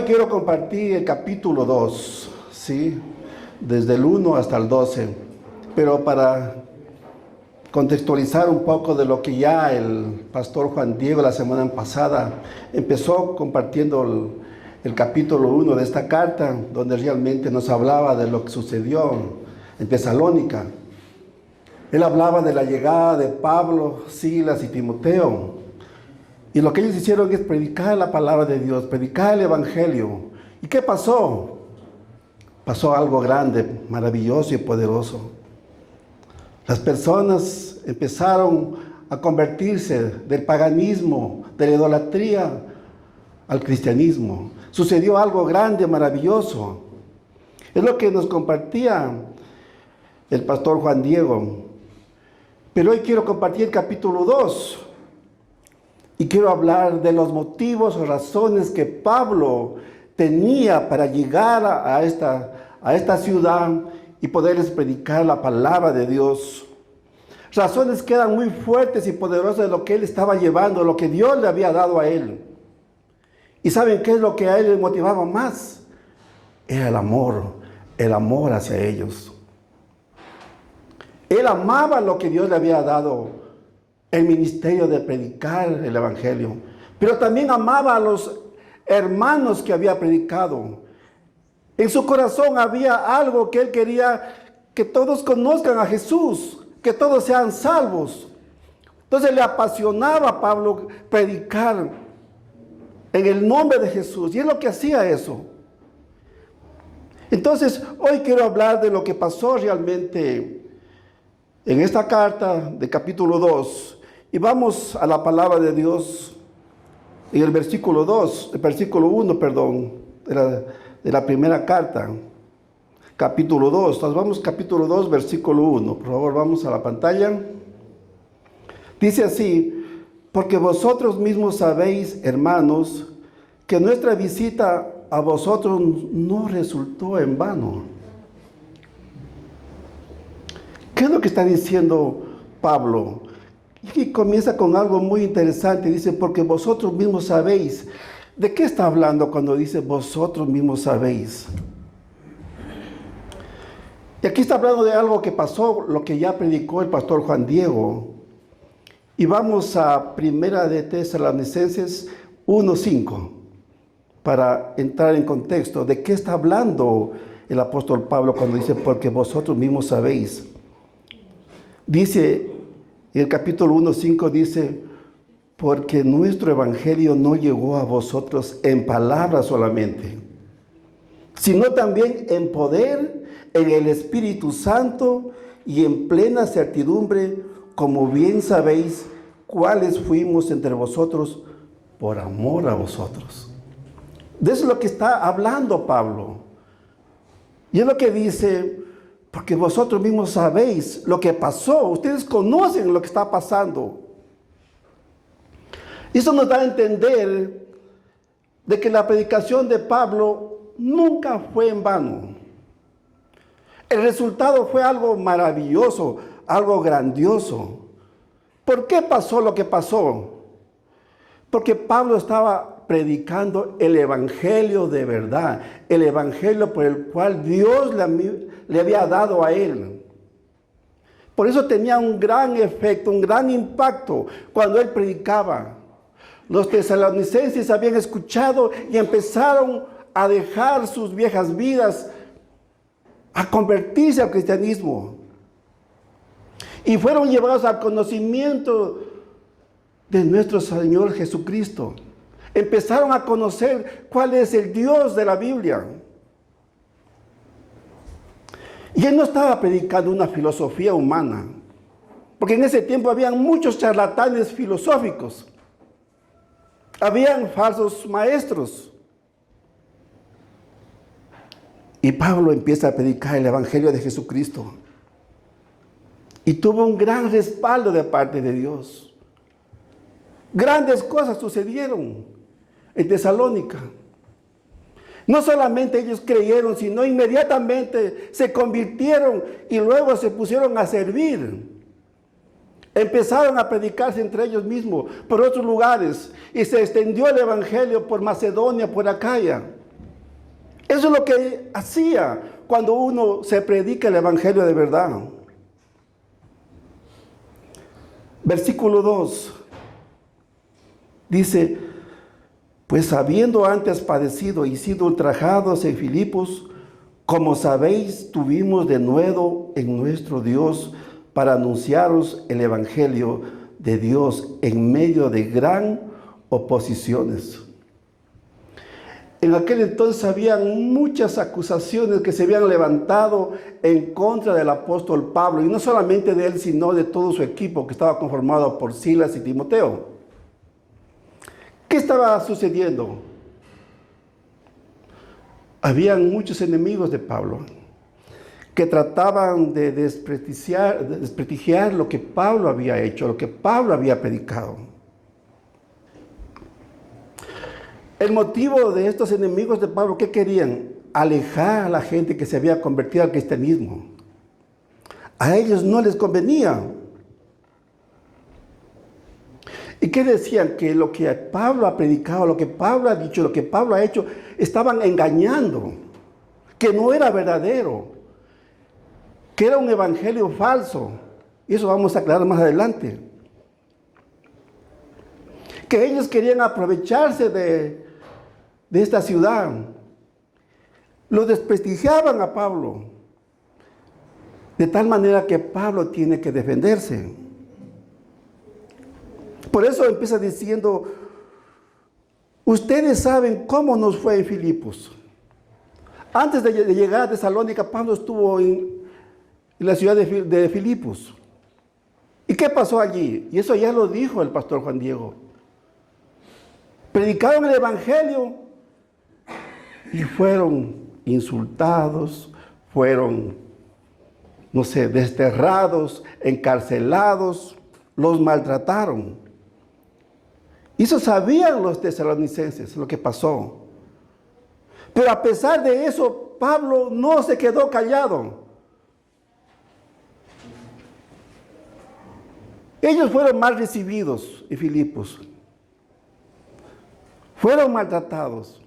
quiero compartir el capítulo 2, ¿sí? Desde el 1 hasta el 12, pero para contextualizar un poco de lo que ya el pastor Juan Diego la semana pasada empezó compartiendo el capítulo 1 de esta carta, donde realmente nos hablaba de lo que sucedió en Tesalónica. Él hablaba de la llegada de Pablo, Silas y Timoteo. Y lo que ellos hicieron es predicar la palabra de Dios, predicar el evangelio. ¿Y qué pasó? Pasó algo grande, maravilloso y poderoso. Las personas empezaron a convertirse del paganismo, de la idolatría, al cristianismo. Sucedió algo grande, maravilloso. Es lo que nos compartía el pastor Juan Diego. Pero hoy quiero compartir el capítulo 2. Y quiero hablar de los motivos o razones que Pablo tenía para llegar a esta ciudad y poderles predicar la palabra de Dios. Razones que eran muy fuertes y poderosas de lo que él estaba llevando, lo que Dios le había dado a él. ¿Y saben qué es lo que a él le motivaba más? Era el amor hacia ellos. Él amaba lo que Dios le había dado, el ministerio de predicar el evangelio, pero también amaba a los hermanos que había predicado. En su corazón había algo que él quería que todos conozcan a Jesús, que todos sean salvos. Entonces le apasionaba a Pablo predicar en el nombre de Jesús, y es lo que hacía eso. Entonces hoy quiero hablar de lo que pasó realmente en esta carta de capítulo 2. Y vamos a la palabra de Dios en el versículo 1, de la primera carta, capítulo 2. Entonces vamos capítulo 2, versículo 1. Por favor, vamos a la pantalla. Dice así: porque vosotros mismos sabéis, hermanos, que nuestra visita a vosotros no resultó en vano. ¿Qué es lo que está diciendo Pablo? Y comienza con algo muy interesante. Dice, porque vosotros mismos sabéis. ¿De qué está hablando cuando dice vosotros mismos sabéis? Y aquí está hablando de algo que pasó, lo que ya predicó el pastor Juan Diego. Y vamos a Primera de Tesalonicenses 1:5 para entrar en contexto. ¿De qué está hablando el apóstol Pablo cuando dice porque vosotros mismos sabéis? Dice, en el capítulo 1:5 dice, porque nuestro evangelio no llegó a vosotros en palabras solamente, sino también en poder, en el Espíritu Santo y en plena certidumbre, como bien sabéis cuáles fuimos entre vosotros por amor a vosotros. De eso es lo que está hablando Pablo. Y es lo que dice, porque vosotros mismos sabéis lo que pasó. Ustedes conocen lo que está pasando. Eso nos da a entender de que la predicación de Pablo nunca fue en vano. El resultado fue algo maravilloso, algo grandioso. ¿Por qué pasó lo que pasó? Porque Pablo estaba predicando el evangelio de verdad, el evangelio por el cual Dios le había dado a él. Por eso tenía un gran efecto, un gran impacto cuando él predicaba. Los tesalonicenses habían escuchado y empezaron a dejar sus viejas vidas, a convertirse al cristianismo. Y fueron llevados al conocimiento de nuestro Señor Jesucristo. Empezaron a conocer cuál es el Dios de la Biblia. Y él no estaba predicando una filosofía humana, porque en ese tiempo habían muchos charlatanes filosóficos. Habían falsos maestros. Y Pablo empieza a predicar el evangelio de Jesucristo. Y tuvo un gran respaldo de parte de Dios. Grandes cosas sucedieron en Tesalónica. No solamente ellos creyeron, sino inmediatamente se convirtieron y luego se pusieron a servir. Empezaron a predicarse entre ellos mismos por otros lugares y se extendió el evangelio por Macedonia, por Acaya. Eso es lo que hacía cuando uno se predica el evangelio de verdad. Versículo 2 dice: pues habiendo antes padecido y sido ultrajados en Filipos, como sabéis, tuvimos de nuevo en nuestro Dios para anunciaros el evangelio de Dios en medio de gran oposiciones. En aquel entonces habían muchas acusaciones que se habían levantado en contra del apóstol Pablo, y no solamente de él, sino de todo su equipo que estaba conformado por Silas y Timoteo. ¿Qué estaba sucediendo? Habían muchos enemigos de Pablo que trataban de desprestigiar lo que Pablo había hecho, lo que Pablo había predicado. El motivo de estos enemigos de Pablo, ¿qué querían? Alejar a la gente que se había convertido al cristianismo. A ellos no les convenía. ¿Y qué decían? Que lo que Pablo ha predicado, lo que Pablo ha dicho, lo que Pablo ha hecho, estaban engañando, que no era verdadero, que era un evangelio falso. Y eso vamos a aclarar más adelante. Que ellos querían aprovecharse de esta ciudad. Lo desprestigiaban a Pablo, de tal manera que Pablo tiene que defenderse. Por eso empieza diciendo: ustedes saben cómo nos fue en Filipos. Antes de llegar a Tesalónica, Pablo estuvo en la ciudad de Filipos. ¿Y qué pasó allí? Y eso ya lo dijo el pastor Juan Diego. Predicaron el evangelio y fueron insultados, fueron, desterrados, encarcelados, los maltrataron. Y eso sabían los tesalonicenses, lo que pasó. Pero a pesar de eso, Pablo no se quedó callado. Ellos fueron mal recibidos en Filipos. Fueron maltratados.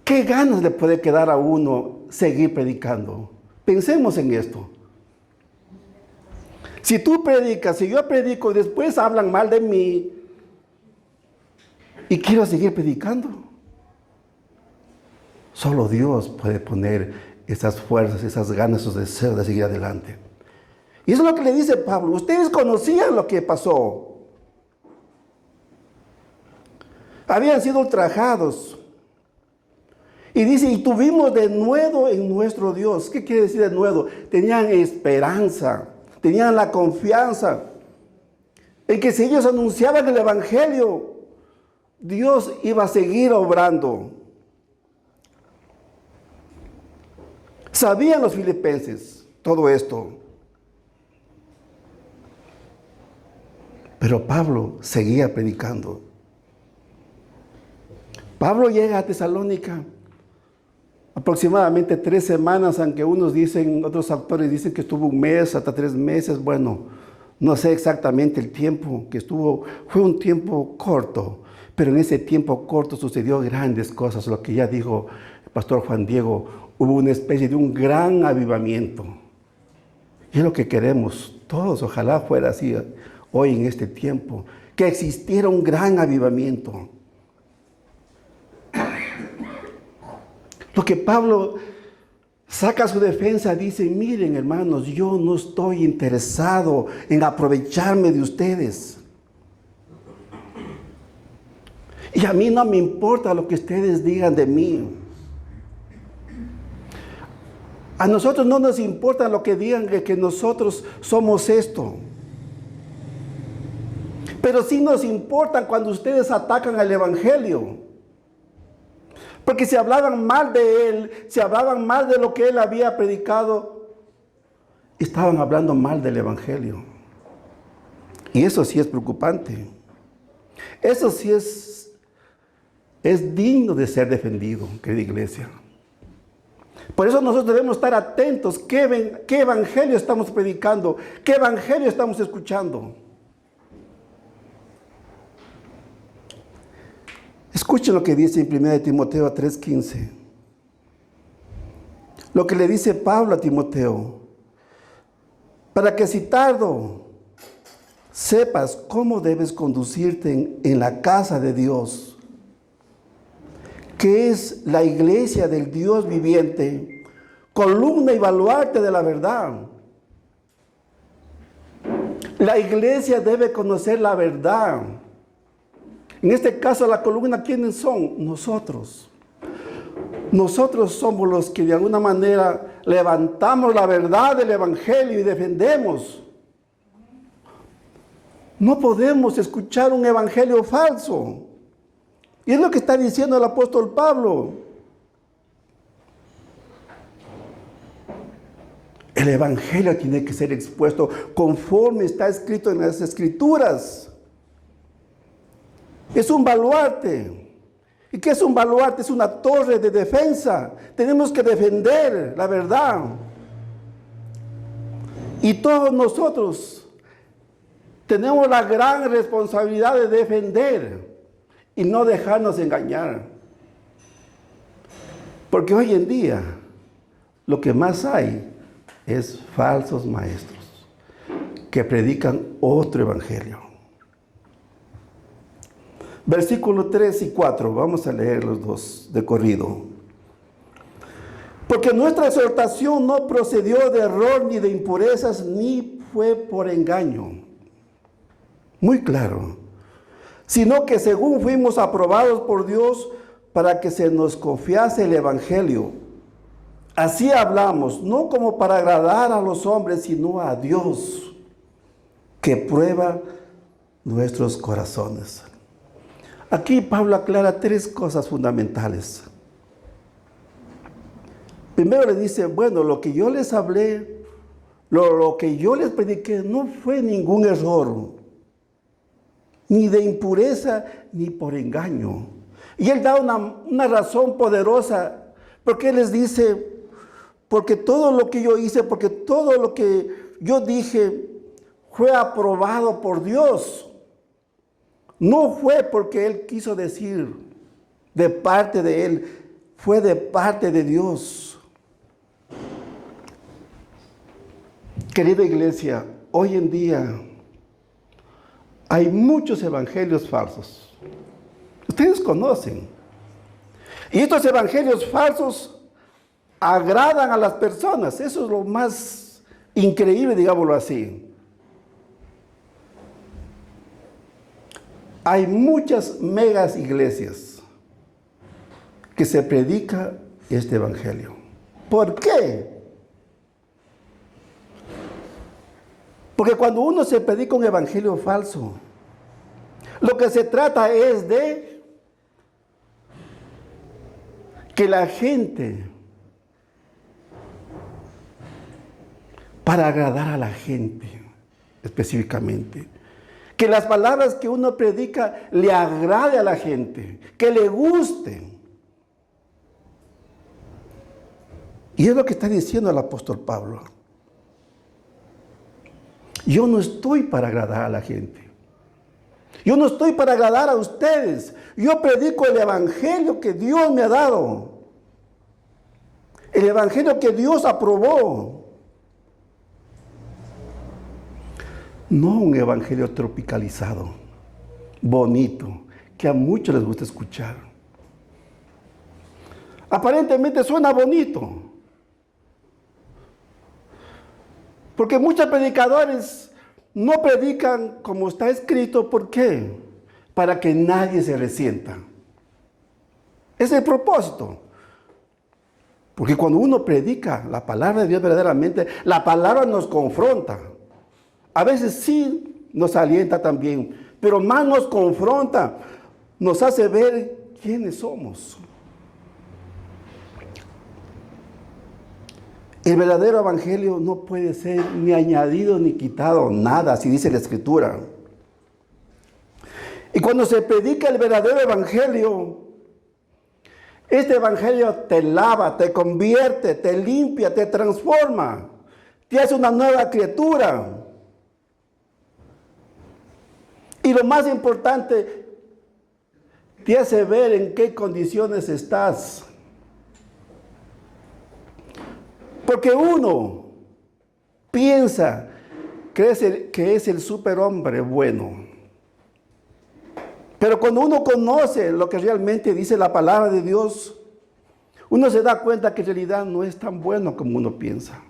¿Qué ganas le puede quedar a uno seguir predicando? Pensemos en esto. Si tú predicas, si yo predico y después hablan mal de mí, y quiero seguir predicando, solo Dios puede poner esas fuerzas, esas ganas, esos deseos de seguir adelante. Y eso es lo que le dice Pablo. Ustedes conocían lo que pasó. Habían sido ultrajados. Y dice: y tuvimos de nuevo en nuestro Dios. ¿Qué quiere decir de nuevo? Tenían esperanza, tenían la confianza en que si ellos anunciaban el evangelio, Dios iba a seguir obrando. Sabían los filipenses todo esto. Pero Pablo seguía predicando. Pablo llega a Tesalónica aproximadamente 3 semanas, aunque unos dicen, otros autores dicen que estuvo 1 mes, hasta 3 meses. Bueno, no sé exactamente el tiempo que estuvo. Fue un tiempo corto, pero en ese tiempo corto sucedió grandes cosas. Lo que ya dijo el pastor Juan Diego, hubo una especie de un gran avivamiento. Y es lo que queremos todos, ojalá fuera así hoy en este tiempo, que existiera un gran avivamiento. Lo que Pablo saca su defensa, dice: miren, hermanos, yo no estoy interesado en aprovecharme de ustedes. Y a mí no me importa lo que ustedes digan de mí. A nosotros no nos importa lo que digan de que nosotros somos esto. Pero sí nos importa cuando ustedes atacan al evangelio. Porque si hablaban mal de él, si hablaban mal de lo que él había predicado, estaban hablando mal del evangelio. Y eso sí es preocupante. Eso sí es digno de ser defendido, querida iglesia. Por eso nosotros debemos estar atentos. ¿Qué evangelio estamos predicando? ¿Qué evangelio estamos escuchando? Escuchen lo que dice en 1 Timoteo 3:15. lo que le dice Pablo a Timoteo, para que si tardo sepas cómo debes conducirte en la casa de Dios, que es la iglesia del Dios viviente, columna y baluarte de la verdad. La iglesia debe conocer la verdad. En este caso, la columna, ¿quiénes son? Nosotros. Nosotros somos los que de alguna manera levantamos la verdad del Evangelio y defendemos. No podemos escuchar un evangelio falso. Y es lo que está diciendo el apóstol Pablo. El evangelio tiene que ser expuesto conforme está escrito en las Escrituras. Es un baluarte. ¿Y qué es un baluarte? Es una torre de defensa. Tenemos que defender la verdad. Y todos nosotros tenemos la gran responsabilidad de defender y no dejarnos engañar. Porque hoy en día lo que más hay es falsos maestros que predican otro evangelio. Versículos 3 y 4, vamos a leer los dos de corrido. Porque nuestra exhortación no procedió de error ni de impurezas, ni fue por engaño. Muy claro. Sino que según fuimos aprobados por Dios para que se nos confiase el evangelio. Así hablamos, no como para agradar a los hombres, sino a Dios, que prueba nuestros corazones. Aquí Pablo aclara tres cosas fundamentales. Primero le dice, bueno, lo que yo les hablé, lo que yo les prediqué, no fue ningún error, ni de impureza, ni por engaño. Y él da una razón poderosa, porque él les dice, porque todo lo que yo hice, porque todo lo que yo dije fue aprobado por Dios. No fue porque él quiso decir de parte de él, fue de parte de Dios. Querida iglesia, hoy en día hay muchos evangelios falsos. Ustedes conocen. Y estos evangelios falsos agradan a las personas. Eso es lo más increíble, digámoslo así. Hay muchas megas iglesias que se predica este evangelio. ¿Por qué? Porque cuando uno se predica un evangelio falso, lo que se trata es de que la gente, para agradar a la gente específicamente, que las palabras que uno predica le agrade a la gente, que le gusten. Y es lo que está diciendo el apóstol Pablo. Yo no estoy para agradar a la gente. Yo no estoy para agradar a ustedes. Yo predico el evangelio que Dios me ha dado. El evangelio que Dios aprobó. No un evangelio tropicalizado, bonito, que a muchos les gusta escuchar. Aparentemente suena bonito. Porque muchos predicadores no predican como está escrito. ¿Por qué? Para que nadie se resienta. Ese es el propósito. Porque cuando uno predica la palabra de Dios verdaderamente, la palabra nos confronta. A veces sí nos alienta también, pero más nos confronta, nos hace ver quiénes somos. El verdadero evangelio no puede ser ni añadido ni quitado, nada, así dice la Escritura. Y cuando se predica el verdadero evangelio, este evangelio te lava, te convierte, te limpia, te transforma, te hace una nueva criatura. Y lo más importante, te hace ver en qué condiciones estás. Porque uno piensa que es el superhombre bueno. Pero cuando uno conoce lo que realmente dice la palabra de Dios, uno se da cuenta que en realidad no es tan bueno como uno piensa.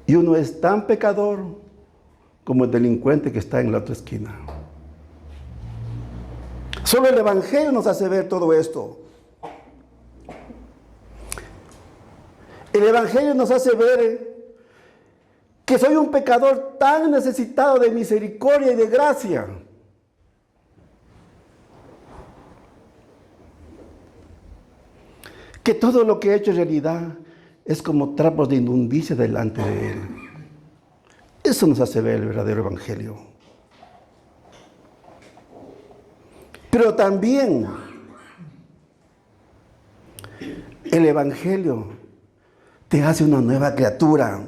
Y uno es tan pecador como el delincuente que está en la otra esquina. Solo el Evangelio nos hace ver todo esto. El Evangelio nos hace ver que soy un pecador tan necesitado de misericordia y de gracia. Que todo lo que he hecho en realidad es como trapos de inmundicia delante de Él. Eso nos hace ver el verdadero Evangelio. Pero también el Evangelio te hace una nueva criatura,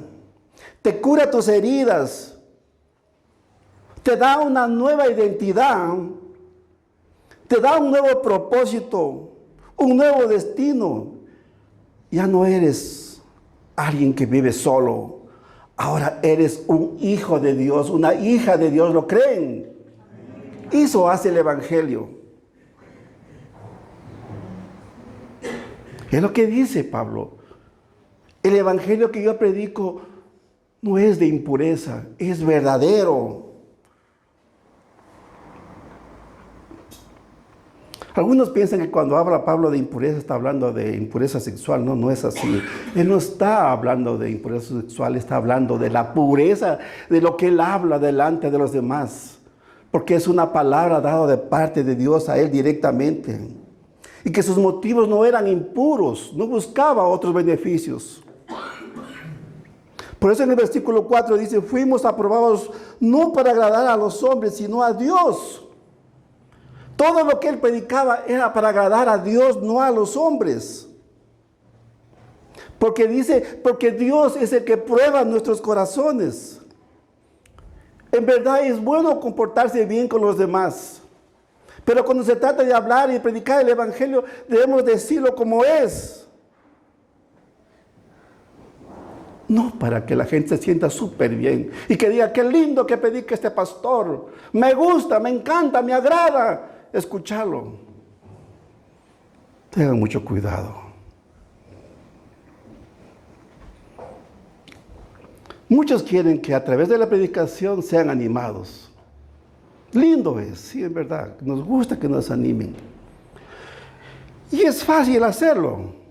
te cura tus heridas, te da una nueva identidad, te da un nuevo propósito, un nuevo destino. Ya no eres alguien que vive solo, ahora eres un hijo de Dios, una hija de Dios, ¿lo creen? Eso hace el Evangelio. Es lo que dice Pablo. El Evangelio que yo predico no es de impureza, es verdadero. Algunos piensan que cuando habla Pablo de impureza está hablando de impureza sexual. No, no es así. Él no está hablando de impureza sexual, está hablando de la pureza, de lo que él habla delante de los demás. Porque es una palabra dada de parte de Dios a él directamente. Y que sus motivos no eran impuros, no buscaba otros beneficios. Por eso en el versículo 4 dice, fuimos aprobados no para agradar a los hombres, sino a Dios. Todo lo que él predicaba era para agradar a Dios, no a los hombres. Porque dice, porque Dios es el que prueba nuestros corazones. En verdad es bueno comportarse bien con los demás. Pero cuando se trata de hablar y predicar el Evangelio, debemos decirlo como es. No para que la gente se sienta súper bien y que diga, qué lindo que predica este pastor. Me gusta, me encanta, me agrada escucharlo. Tengan mucho cuidado. Muchos quieren que a través de la predicación sean animados. Lindo es, sí, en verdad. Nos gusta que nos animen. Y es fácil hacerlo.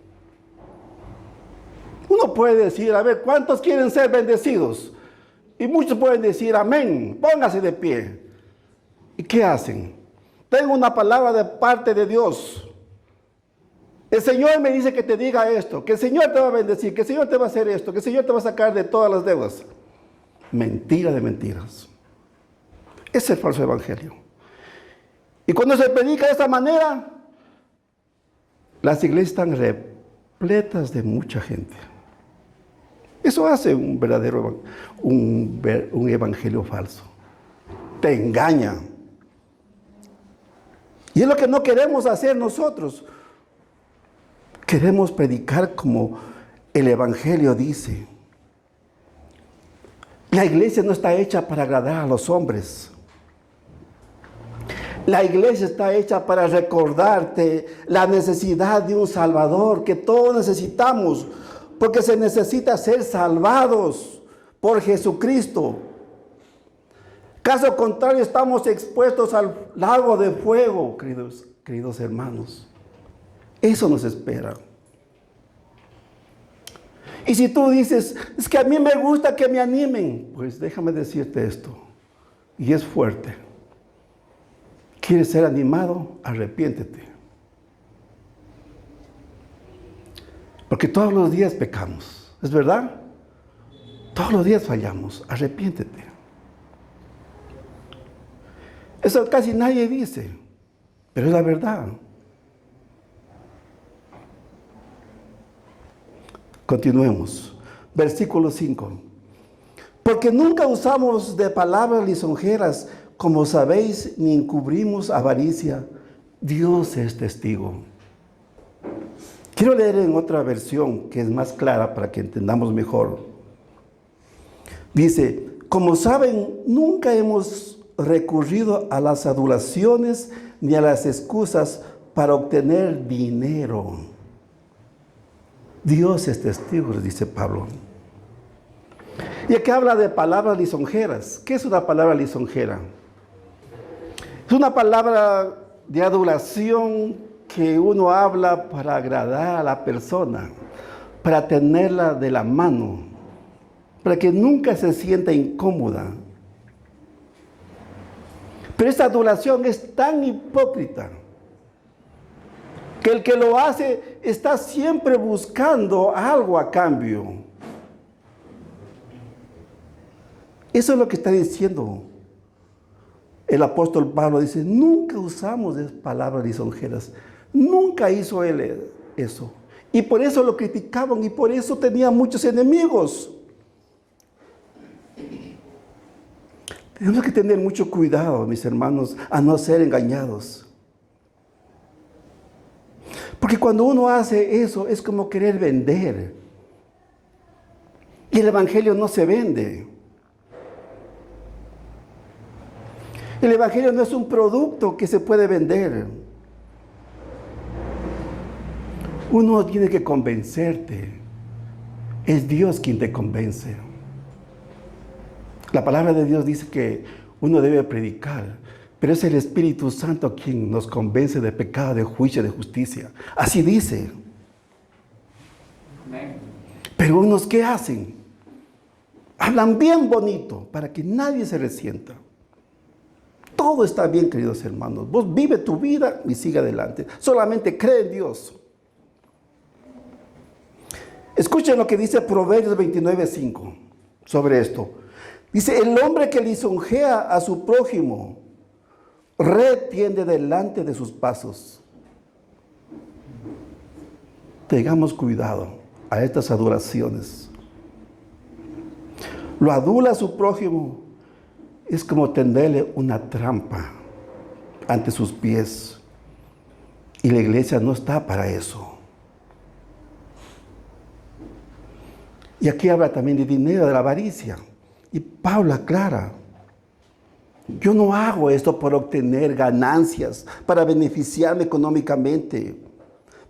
Uno puede decir, a ver, ¿cuántos quieren ser bendecidos? Y muchos pueden decir, amén, póngase de pie. ¿Y qué hacen? Tengo una palabra de parte de Dios. El Señor me dice que te diga esto, que el Señor te va a bendecir, que el Señor te va a hacer esto, que el Señor te va a sacar de todas las deudas. Mentira de mentiras. Es el falso evangelio. Y cuando se predica de esta manera, las iglesias están repletas de mucha gente. Eso hace un verdadero un evangelio falso. Te engaña. Y es lo que no queremos hacer nosotros. Queremos predicar como el evangelio dice. La iglesia no está hecha para agradar a los hombres. La iglesia está hecha para recordarte la necesidad de un Salvador que todos necesitamos, porque se necesita ser salvados por Jesucristo. Caso contrario, estamos expuestos al lago de fuego, queridos hermanos. Eso nos espera. Y si tú dices, es que a mí me gusta que me animen, pues déjame decirte esto, y es fuerte. ¿Quieres ser animado? Arrepiéntete. Porque todos los días pecamos, ¿es verdad? Todos los días fallamos, arrepiéntete. Eso casi nadie dice, pero es la verdad. Continuemos. Versículo 5. Porque nunca usamos de palabras lisonjeras, como sabéis, ni encubrimos avaricia. Dios es testigo. Quiero leer en otra versión que es más clara para que entendamos mejor. Dice, como saben, nunca hemos recurrido a las adulaciones ni a las excusas para obtener dinero. Dios es testigo, dice Pablo. Y aquí habla de palabras lisonjeras. ¿Qué es una palabra lisonjera? Es una palabra de adulación que uno habla para agradar a la persona, para tenerla de la mano, para que nunca se sienta incómoda. Pero esta adulación es tan hipócrita que el que lo hace está siempre buscando algo a cambio. Eso es lo que está diciendo el apóstol Pablo. Dice, nunca usamos palabras lisonjeras. Nunca hizo él eso. Y por eso lo criticaban y por eso tenía muchos enemigos. Tenemos que tener mucho cuidado, mis hermanos, a no ser engañados. Porque cuando uno hace eso es como querer vender. Y el evangelio no se vende. El evangelio no es un producto que se puede vender. Uno tiene que convencerte. Es Dios quien te convence. La palabra de Dios dice que uno debe predicar, pero es el Espíritu Santo quien nos convence de pecado, de juicio, de justicia. Así dice. Pero unos, ¿qué hacen? Hablan bien bonito para que nadie se resienta. Todo está bien, queridos hermanos. Vos vive tu vida y sigue adelante. Solamente cree en Dios. Escuchen lo que dice Proverbios 29:5 sobre esto. Dice, el hombre que lisonjea a su prójimo, retiende delante de sus pasos. Tengamos cuidado a estas adoraciones. Lo adula a su prójimo es como tenderle una trampa ante sus pies. Y la iglesia no está para eso. Y aquí habla también de dinero, de la avaricia. Y Pablo aclara, yo no hago esto por obtener ganancias, para beneficiarme económicamente,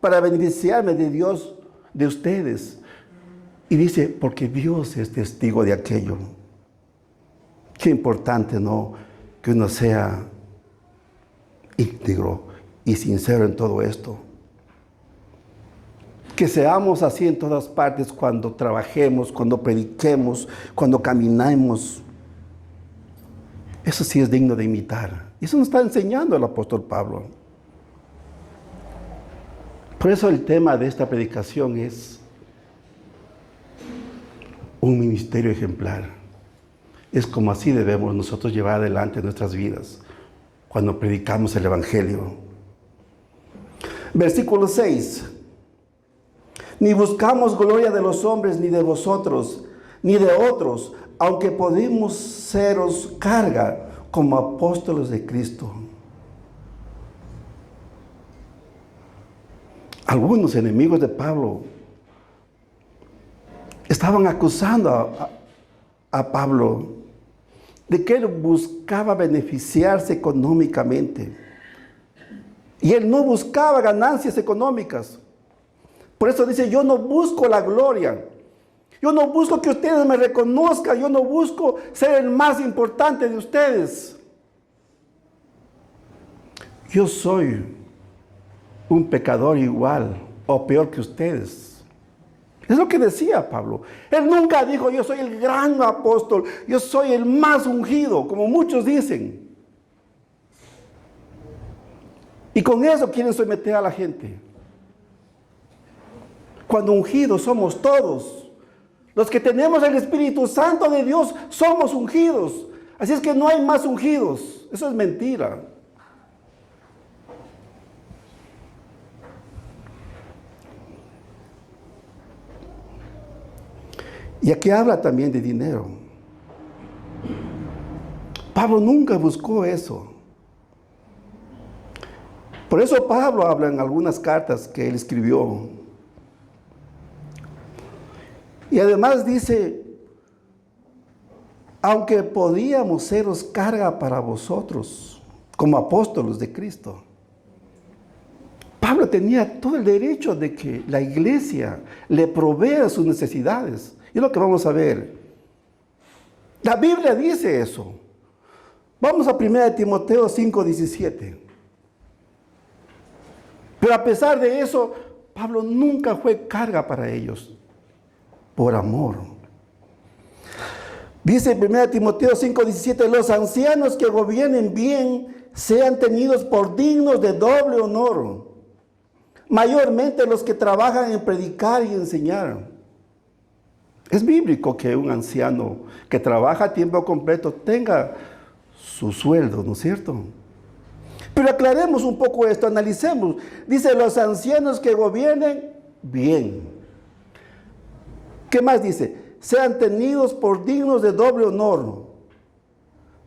para beneficiarme de Dios, de ustedes. Y dice, porque Dios es testigo de aquello. Qué importante, ¿no? Que uno sea íntegro y sincero en todo esto. Que seamos así en todas partes cuando trabajemos, cuando prediquemos, cuando caminemos. Eso sí es digno de imitar. Eso nos está enseñando el apóstol Pablo. Por eso el tema de esta predicación es un ministerio ejemplar. Es como así debemos nosotros llevar adelante nuestras vidas cuando predicamos el Evangelio. Versículo 6. Ni buscamos gloria de los hombres, ni de vosotros, ni de otros, aunque podemos seros carga como apóstoles de Cristo. Algunos enemigos de Pablo estaban acusando a Pablo de que él buscaba beneficiarse económicamente. Y él no buscaba ganancias económicas. Por eso dice, yo no busco la gloria. Yo no busco que ustedes me reconozcan. Yo no busco ser el más importante de ustedes. Yo soy un pecador igual o peor que ustedes. Es lo que decía Pablo. Él nunca dijo, yo soy el gran apóstol, yo soy el más ungido, como muchos dicen. Y con eso quieren someter a la gente. Cuando ungidos somos todos. Los que tenemos el Espíritu Santo de Dios somos ungidos. Así es que no hay más ungidos. Eso es mentira. Y aquí habla también de dinero. Pablo nunca buscó eso. Por eso Pablo habla en algunas cartas que él escribió. Y además dice, aunque podíamos seros carga para vosotros, como apóstolos de Cristo. Pablo tenía todo el derecho de que la iglesia le provea sus necesidades. Y es lo que vamos a ver. La Biblia dice eso. Vamos a 1 Timoteo 5:17. Pero a pesar de eso, Pablo nunca fue carga para ellos, por amor. Dice 1 Timoteo 5:17, los ancianos que gobiernen bien sean tenidos por dignos de doble honor, mayormente los que trabajan en predicar y enseñar. Es bíblico que un anciano que trabaja a tiempo completo tenga su sueldo, ¿no es cierto? Pero aclaremos un poco esto, analicemos. Dice, los ancianos que gobiernen bien. ¿Qué más dice? Sean tenidos por dignos de doble honor,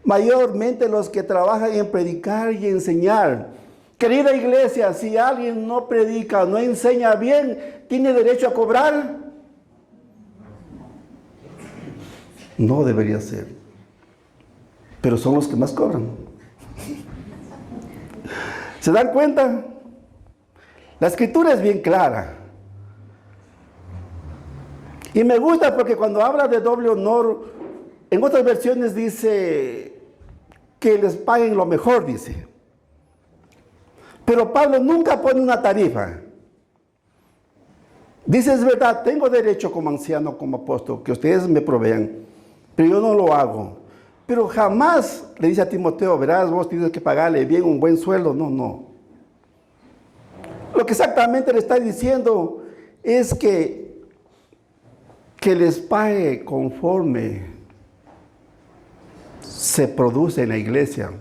mayormente los que trabajan en predicar y enseñar. Querida iglesia, si alguien no predica, no enseña bien, ¿tiene derecho a cobrar? No debería ser. Pero son los que más cobran. ¿Se dan cuenta? La escritura es bien clara. Y me gusta porque cuando habla de doble honor, en otras versiones dice que les paguen lo mejor, dice. Pero Pablo nunca pone una tarifa. Dice, es verdad, tengo derecho como anciano, como apóstol, que ustedes me provean, pero yo no lo hago. Pero jamás le dice a Timoteo, verás, vos tienes que pagarle bien un buen sueldo. No, no. Lo que exactamente le está diciendo es que les pague conforme se produce en la iglesia.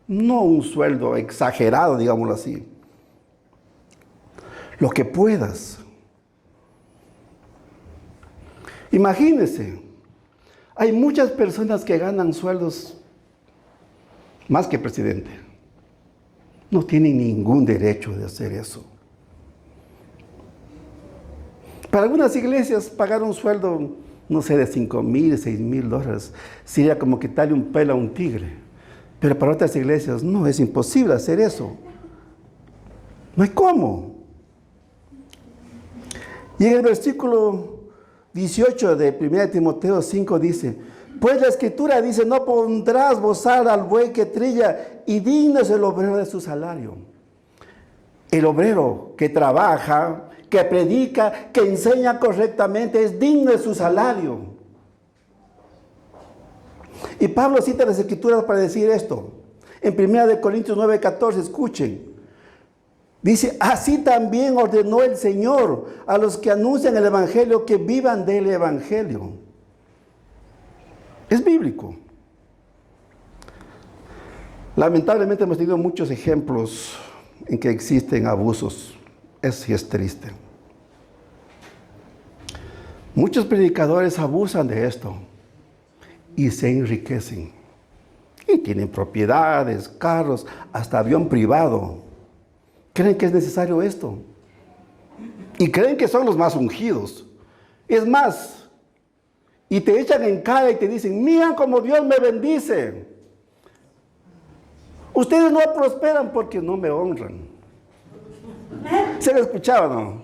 No un sueldo exagerado, digámoslo así. Lo que puedas. Imagínense, hay muchas personas que ganan sueldos más que presidente. No tienen ningún derecho de hacer eso. Para algunas iglesias pagar un sueldo, no sé, de $5,000, $6,000 sería como quitarle un pelo a un tigre. Pero para otras iglesias no, es imposible hacer eso. No hay cómo. Y en el versículo 18 de 1 Timoteo 5 dice, pues la escritura dice, no pondrás bozal al buey que trilla, y digno es el obrero de su salario. El obrero que trabaja, que predica, que enseña correctamente, es digno de su salario. Y Pablo cita las escrituras para decir esto. En 1 Corintios 9:14, escuchen. Dice, así también ordenó el Señor a los que anuncian el evangelio que vivan del evangelio. Es bíblico. Lamentablemente hemos tenido muchos ejemplos en que existen abusos. Eso sí es triste. Muchos predicadores abusan de esto y se enriquecen. Y tienen propiedades, carros, hasta avión privado. ¿Creen que es necesario esto? Y creen que son los más ungidos. Es más, y te echan en cara y te dicen, miren cómo Dios me bendice. Ustedes no prosperan porque no me honran. ¿Se lo escuchaba, no?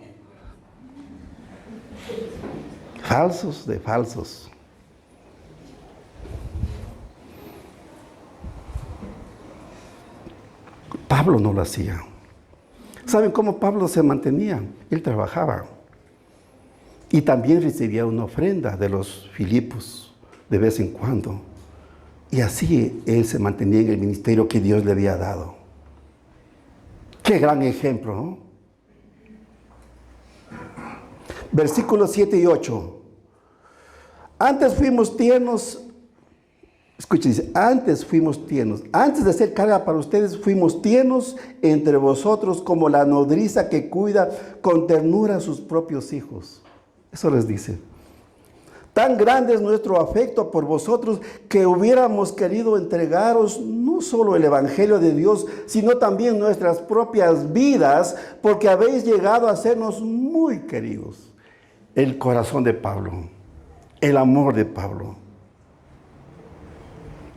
Falsos de falsos. Pablo no lo hacía. ¿Saben cómo Pablo se mantenía? Él trabajaba. Y también recibía una ofrenda de los Filipos de vez en cuando. Y así él se mantenía en el ministerio que Dios le había dado. Qué gran ejemplo, ¿no? Versículos 7 y 8. Antes fuimos tiernos. Escuchen, dice, antes fuimos tiernos. Antes de ser carga para ustedes, fuimos tiernos entre vosotros como la nodriza que cuida con ternura a sus propios hijos. Eso les dice. Tan grande es nuestro afecto por vosotros que hubiéramos querido entregaros no solo el evangelio de Dios, sino también nuestras propias vidas, porque habéis llegado a sernos muy queridos. el corazón de Pablo, el amor de Pablo.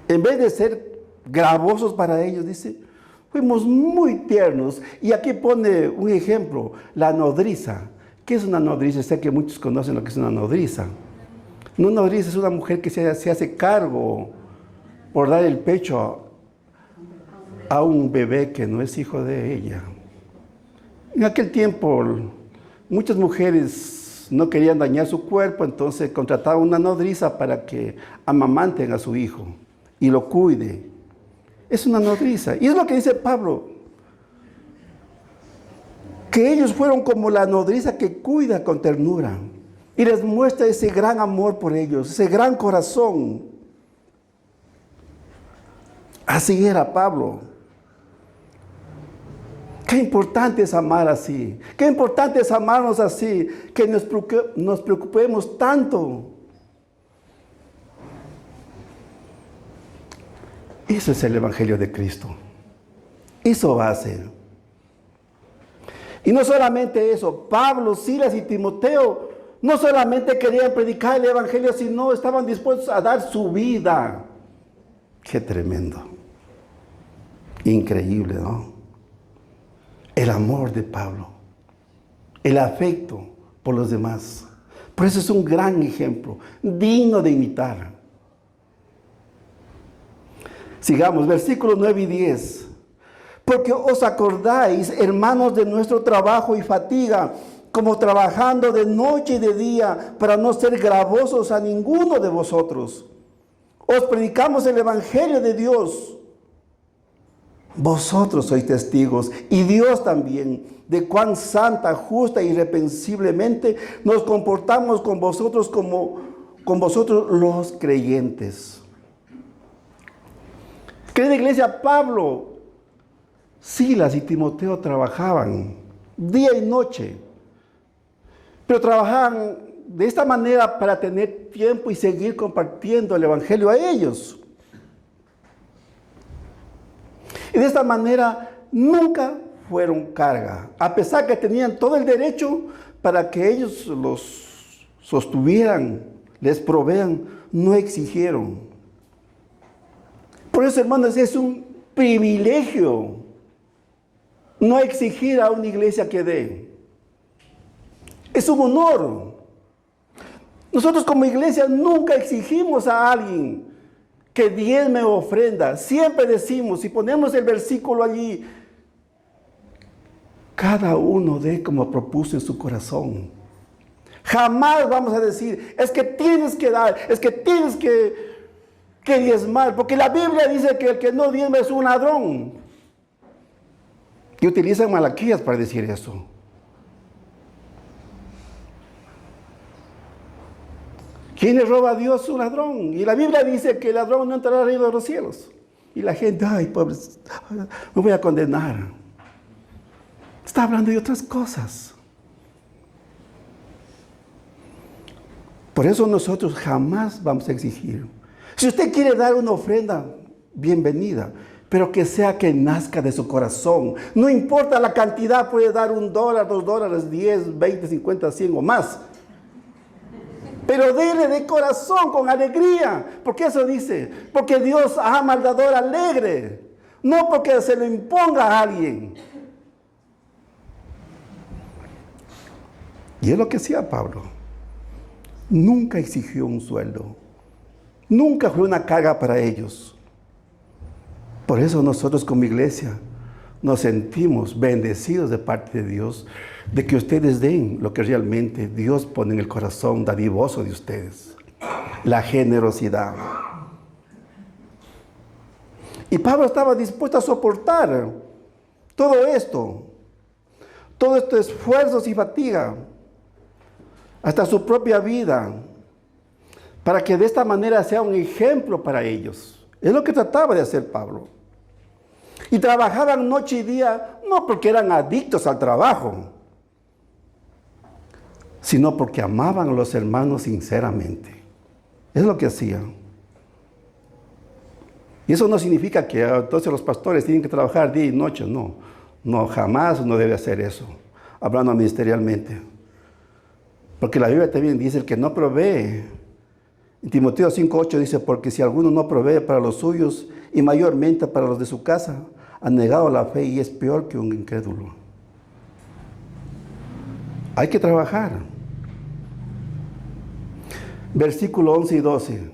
En vez de ser gravosos para ellos, dice, fuimos muy tiernos. Y aquí pone un ejemplo, la nodriza. ¿Qué es una nodriza? Sé que muchos conocen lo que es una nodriza. Una nodriza es una mujer que se hace cargo por dar el pecho a un bebé que no es hijo de ella. En aquel tiempo, muchas mujeres no querían dañar su cuerpo, entonces contrataban una nodriza para que amamanten a su hijo y lo cuide. Es una nodriza. Y es lo que dice Pablo, que ellos fueron como la nodriza que cuida con ternura y les muestra ese gran amor por ellos, ese gran corazón. Así era Pablo. Qué importante es amar así. Qué importante es amarnos así, que nos preocupemos tanto. Eso es el Evangelio de Cristo. Eso va a ser. Y no solamente eso, Pablo, Silas y Timoteo no solamente querían predicar el Evangelio, sino estaban dispuestos a dar su vida. Qué tremendo. Increíble, ¿no? El amor de Pablo, el afecto por los demás. Por eso es un gran ejemplo, digno de imitar. Sigamos, versículos 9 y 10. Porque os acordáis, hermanos, de nuestro trabajo y fatiga, como trabajando de noche y de día, para no ser gravosos a ninguno de vosotros. Os predicamos el Evangelio de Dios. Vosotros sois testigos, y Dios también, de cuán santa, justa e irreprensiblemente nos comportamos con vosotros como con vosotros los creyentes. Querida iglesia, Pablo, Silas y Timoteo trabajaban día y noche, pero trabajaban de esta manera para tener tiempo y seguir compartiendo el Evangelio a ellos. Y de esta manera nunca fueron carga, a pesar que tenían todo el derecho para que ellos los sostuvieran, les provean, no exigieron. Por eso, hermanos, es un privilegio no exigir a una iglesia que dé. Es un honor. Nosotros como iglesia nunca exigimos a alguien que diezme o ofrenda. Siempre decimos, si ponemos el versículo allí, cada uno dé como propuso en su corazón. Jamás vamos a decir, es que tienes que dar, es que tienes que diezmar, porque la Biblia dice que el que no diezma es un ladrón. Y utilizan Malaquías para decir eso. ¿Quién le roba a Dios? Un ladrón. Y la Biblia dice que el ladrón no entrará al reino de los cielos. Y la gente, ay, pobre, me voy a condenar. Está hablando de otras cosas. Por eso nosotros jamás vamos a exigir. Si usted quiere dar una ofrenda, bienvenida, pero que sea que nazca de su corazón. No importa la cantidad, puede dar $1, $2, 10, 20, 50, 100 o más. Pero dele de corazón, con alegría. Porque eso dice, porque Dios ama al dador alegre. No porque se lo imponga a alguien. Y es lo que hacía Pablo. Nunca exigió un sueldo. Nunca fue una carga para ellos. Por eso nosotros como iglesia nos sentimos bendecidos de parte de Dios, de que ustedes den lo que realmente Dios pone en el corazón dadivoso de ustedes. La generosidad. Y Pablo estaba dispuesto a soportar todo esto. Todos estos esfuerzos y fatiga. Hasta su propia vida. Para que de esta manera sea un ejemplo para ellos. Es lo que trataba de hacer Pablo. Y trabajaban noche y día, no porque eran adictos al trabajo, sino porque amaban a los hermanos sinceramente. Es lo que hacían. Y eso no significa que entonces los pastores tienen que trabajar día y noche, no. No, jamás uno debe hacer eso, hablando ministerialmente. Porque la Biblia también dice, el que no provee. En Timoteo 5:8 dice, porque si alguno no provee para los suyos y mayormente para los de su casa, ha negado la fe y es peor que un incrédulo. Hay que trabajar. Versículo 11 y 12.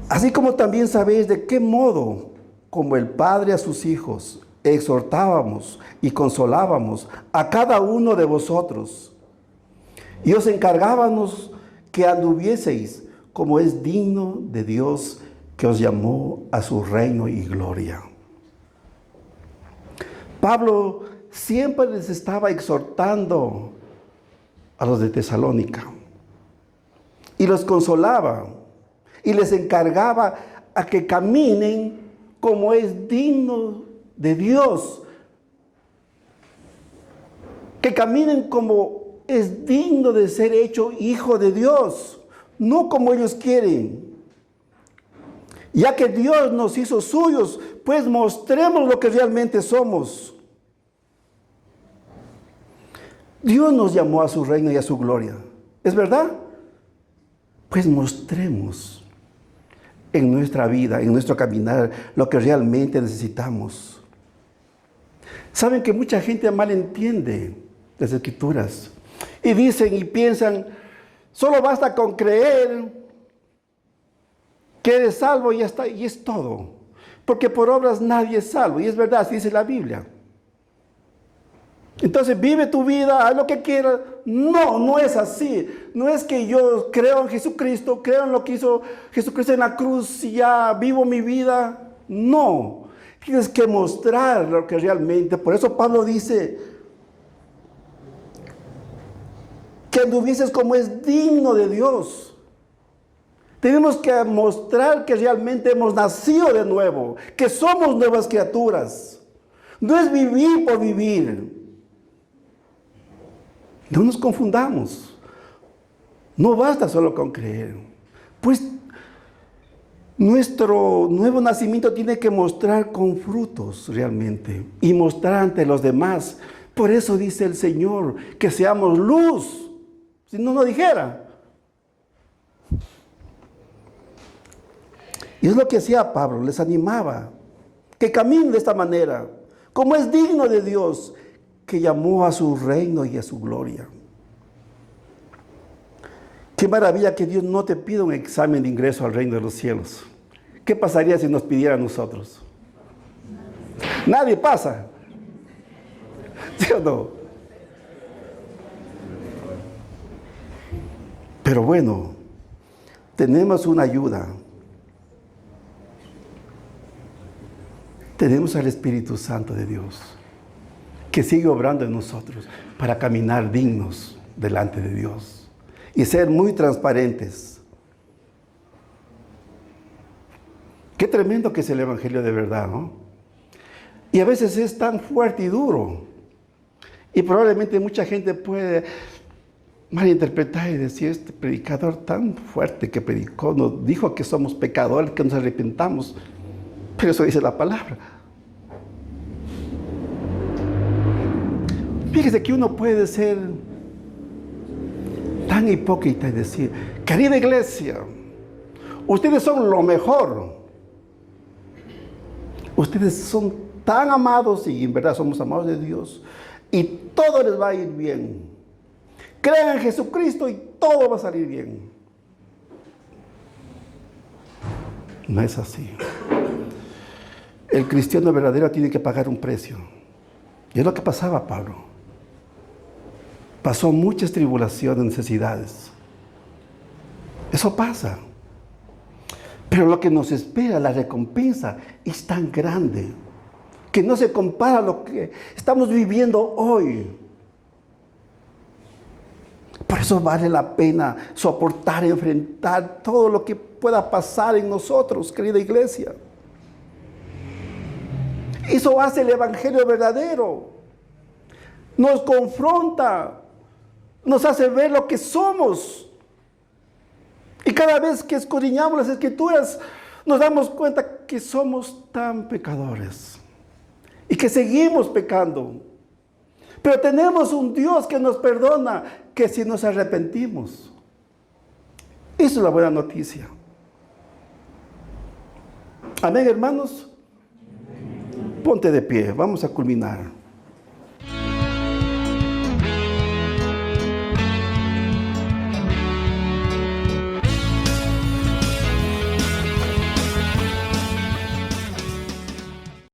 Así como también sabéis de qué modo, como el Padre a sus hijos, exhortábamos y consolábamos a cada uno de vosotros. Y os encargábamos que anduvieseis como es digno de Dios que os llamó a su reino y gloria. Pablo siempre les estaba exhortando a los de Tesalónica y los consolaba y les encargaba a que caminen como es digno de Dios, que caminen como es digno de ser hecho hijo de Dios, no como ellos quieren. Ya que Dios nos hizo suyos, pues mostremos lo que realmente somos. Dios nos llamó a su reino y a su gloria. ¿Es verdad? Pues mostremos en nuestra vida, en nuestro caminar, lo que realmente necesitamos. Saben que mucha gente mal entiende las Escrituras y dicen y piensan, solo basta con creer que eres salvo y ya está, y es todo. Porque por obras nadie es salvo, y es verdad, así dice la Biblia. Entonces vive tu vida, haz lo que quieras. No, no es así. No es que yo creo en Jesucristo, creo en lo que hizo Jesucristo en la cruz y ya vivo mi vida. No, tienes que mostrar lo que realmente. Por eso Pablo dice que anduvieses como es digno de Dios. Tenemos que mostrar que realmente hemos nacido de nuevo, que somos nuevas criaturas. No es vivir por vivir. No nos confundamos. No basta solo con creer. Pues nuestro nuevo nacimiento tiene que mostrar con frutos realmente y mostrar ante los demás. Por eso dice el Señor que seamos luz. Si no nos dijera. Y es lo que hacía Pablo, les animaba, que caminen de esta manera, como es digno de Dios, que llamó a su reino y a su gloria. Qué maravilla que Dios no te pida un examen de ingreso al reino de los cielos. ¿Qué pasaría si nos pidiera a nosotros? Nadie pasa. ¿Sí o no? Pero bueno, tenemos una ayuda. Tenemos al Espíritu Santo de Dios, que sigue obrando en nosotros para caminar dignos delante de Dios y ser muy transparentes. Qué tremendo que es el Evangelio de verdad, ¿no? Y a veces es tan fuerte y duro. Y probablemente mucha gente puede malinterpretar y decir, este predicador tan fuerte que predicó, nos dijo que somos pecadores, que nos arrepentamos. Pero eso dice la palabra. Fíjese que uno puede ser tan hipócrita y decir, querida iglesia, ustedes son lo mejor. Ustedes son tan amados y en verdad somos amados de Dios y todo les va a ir bien. Crean en Jesucristo y todo va a salir bien. No es así. El cristiano verdadero tiene que pagar un precio. Y es lo que pasaba a Pablo. Pasó muchas tribulaciones, necesidades. Eso pasa. Pero lo que nos espera, la recompensa, es tan grande que no se compara a lo que estamos viviendo hoy. Por eso vale la pena soportar, enfrentar todo lo que pueda pasar en nosotros, querida iglesia. Eso hace el Evangelio verdadero. Nos confronta, nos hace ver lo que somos. Y cada vez que escudriñamos las Escrituras, nos damos cuenta que somos tan pecadores y que seguimos pecando. Pero tenemos un Dios que nos perdona, que si nos arrepentimos. Esa es la buena noticia. Amén, hermanos. Ponte de pie, vamos a culminar.